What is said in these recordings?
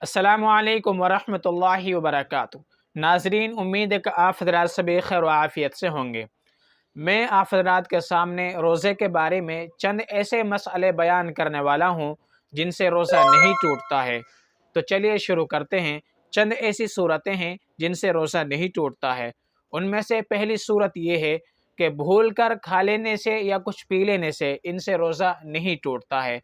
السلام علیکم ورحمۃ اللہ وبرکاتہ۔ ناظرین، امید ہے کہ آپ حضرات سب خیر و عافیت سے ہوں گے۔ میں آپ حضرات کے سامنے روزے کے بارے میں چند ایسے مسئلے بیان کرنے والا ہوں جن سے روزہ نہیں ٹوٹتا ہے۔ تو چلیے شروع کرتے ہیں۔ چند ایسی صورتیں ہیں جن سے روزہ نہیں ٹوٹتا ہے۔ ان میں سے پہلی صورت یہ ہے کہ بھول کر کھا لینے سے یا کچھ پی لینے سے ان سے روزہ نہیں ٹوٹتا ہے۔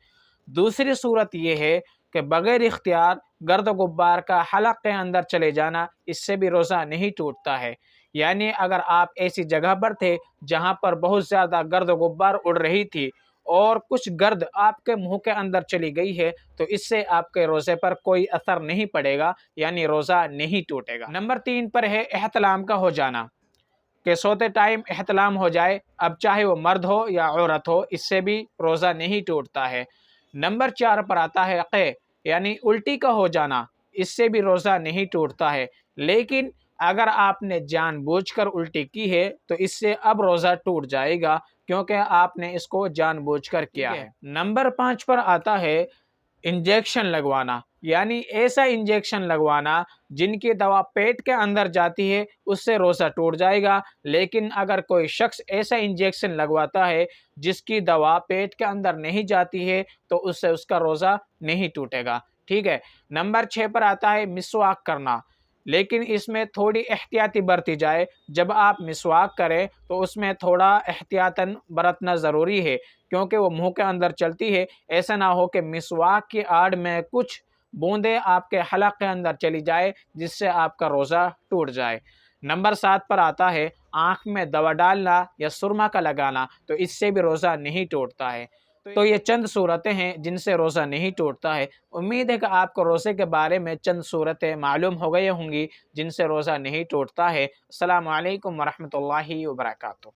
دوسری صورت یہ ہے کہ بغیر اختیار گرد و غبار کا حلق کے اندر چلے جانا، اس سے بھی روزہ نہیں ٹوٹتا ہے۔ یعنی اگر آپ ایسی جگہ پر تھے جہاں پر بہت زیادہ گرد و غبار اڑ رہی تھی اور کچھ گرد آپ کے منہ کے اندر چلی گئی ہے تو اس سے آپ کے روزے پر کوئی اثر نہیں پڑے گا، یعنی روزہ نہیں ٹوٹے گا۔ نمبر 3 پر ہے احتلام کا ہو جانا، کہ سوتے ٹائم احتلام ہو جائے، اب چاہے وہ مرد ہو یا عورت ہو، اس سے بھی روزہ نہیں ٹوٹتا ہے۔ نمبر 4 پر آتا ہے قے، یعنی الٹی کا ہو جانا، اس سے بھی روزہ نہیں ٹوٹتا ہے۔ لیکن اگر آپ نے جان بوجھ کر الٹی کی ہے تو اس سے اب روزہ ٹوٹ جائے گا، کیونکہ آپ نے اس کو جان بوجھ کر کیا ہے۔ نمبر 5 پر آتا ہے انجیکشن لگوانا، یعنی ایسا انجیکشن لگوانا جن کی دوا پیٹ کے اندر جاتی ہے، اس سے روزہ ٹوٹ جائے گا۔ لیکن اگر کوئی شخص ایسا انجیکشن لگواتا ہے جس کی دوا پیٹ کے اندر نہیں جاتی ہے تو اس سے اس کا روزہ نہیں ٹوٹے گا، ٹھیک ہے۔ نمبر 6 پر آتا ہے مسواک کرنا، لیکن اس میں تھوڑی احتیاطی برتی جائے۔ جب آپ مسواک کریں تو اس میں تھوڑا احتیاطاً برتنا ضروری ہے، کیونکہ وہ منہ کے اندر چلتی ہے۔ ایسا نہ ہو کہ مسواک کی آڑ میں کچھ بوندیں آپ کے حلق کے اندر چلی جائے جس سے آپ کا روزہ ٹوٹ جائے۔ نمبر 7 پر آتا ہے آنکھ میں دوا ڈالنا یا سرما کا لگانا، تو اس سے بھی روزہ نہیں ٹوٹتا ہے۔ تو یہ چند صورتیں ہیں جن سے روزہ نہیں ٹوٹتا ہے۔ امید ہے کہ آپ کو روزے کے بارے میں چند صورتیں معلوم ہو گئی ہوں گی جن سے روزہ نہیں ٹوٹتا ہے۔ السلام علیکم ورحمۃ اللہ وبرکاتہ۔